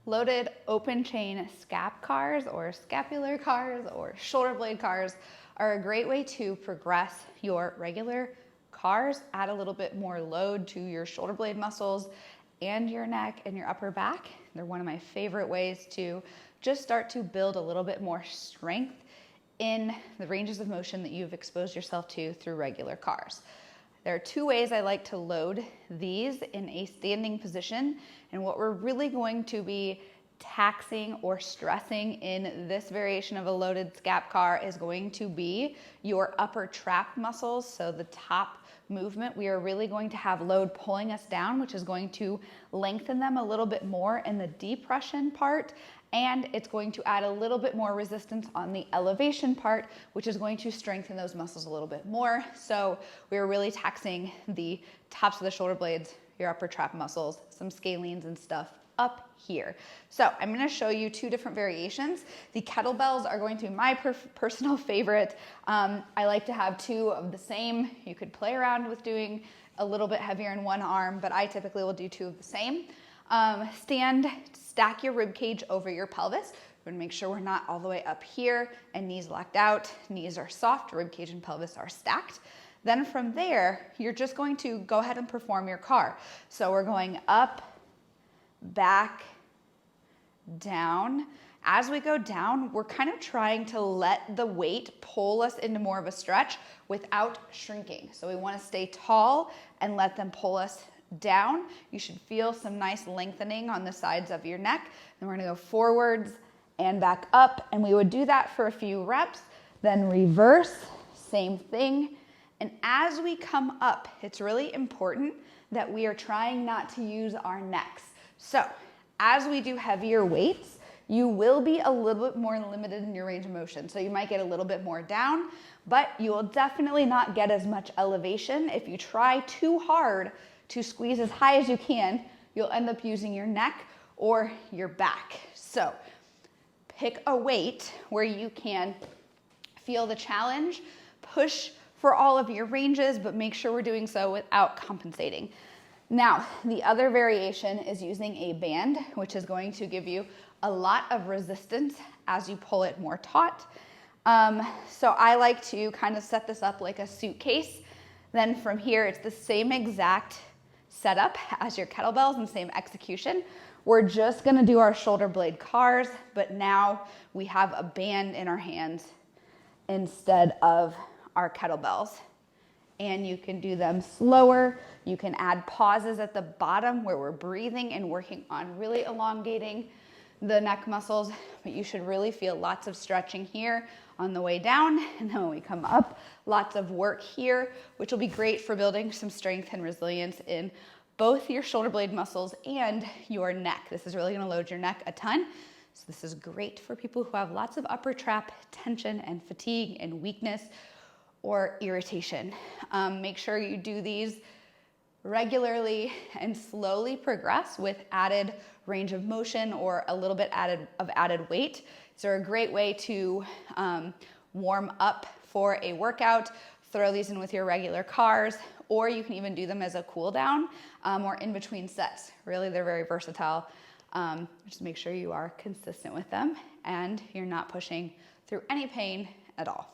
loaded open chain scap cars or scapular cars or shoulder blade cars are a great way to progress your regular cars, add a little bit more load to your shoulder blade muscles and your neck and your upper back. They're one of my favorite ways to just start to build a little bit more strength in the ranges of motion that you've exposed yourself to through regular cars. There are two ways I like to load these in a standing position, and what we're really going to be taxing or stressing in this variation of a loaded scap car is going to be your upper trap muscles. So the top movement, we are really going to have load pulling us down, which is going to lengthen them a little bit more in the depression part, and it's going to add a little bit more resistance on the elevation part, which is going to strengthen those muscles a little bit more. So we're really taxing the tops of the shoulder blades, your upper trap muscles, some scalenes and stuff up here. So I'm going to show you two different variations. The kettlebells are going to be my personal favorite. I like to have two of the same. You could play around with doing a little bit heavier in one arm, but I typically will do two of the same. Stack your rib cage over your pelvis. We're gonna make sure we're not all the way up here and knees locked out. Knees are soft, rib cage and pelvis are stacked. Then from there, you're just going to go ahead and perform your car. So we're going up, back, down. As we go down, we're kind of trying to let the weight pull us into more of a stretch without shrinking. So we want to stay tall and let them pull us down. You should feel some nice lengthening on the sides of your neck. Then we're going to go forwards and back up, and we would do that for a few reps. Then reverse, same thing. And as we come up, it's really important that we are trying not to use our necks. So as we do heavier weights, you will be a little bit more limited in your range of motion. So you might get a little bit more down, but you will definitely not get as much elevation. If you try too hard to squeeze as high as you can, you'll end up using your neck or your back. So pick a weight where you can feel the challenge, push for all of your ranges, but make sure we're doing so without compensating. Now, the other variation is using a band, which is going to give you a lot of resistance as you pull it more taut. So I like to kind of set this up like a suitcase. Then from here, it's the same exact setup as your kettlebells and same execution. We're just gonna do our shoulder blade cars, but now we have a band in our hands instead of our kettlebells. And you can do them slower. You can add pauses at the bottom where we're breathing and working on really elongating the neck muscles, but you should really feel lots of stretching here on the way down, and then when we come up, lots of work here, which will be great for building some strength and resilience in both your shoulder blade muscles and your neck. This is really gonna load your neck a ton. So this is great for people who have lots of upper trap tension and fatigue and weakness or irritation. Make sure you do these regularly and slowly progress with added range of motion or a little bit of added weight. So a great way to warm up for a workout. Throw these in with your regular cars, or you can even do them as a cool down or in between sets. Really, they're very versatile. Just make sure you are consistent with them and you're not pushing through any pain at all.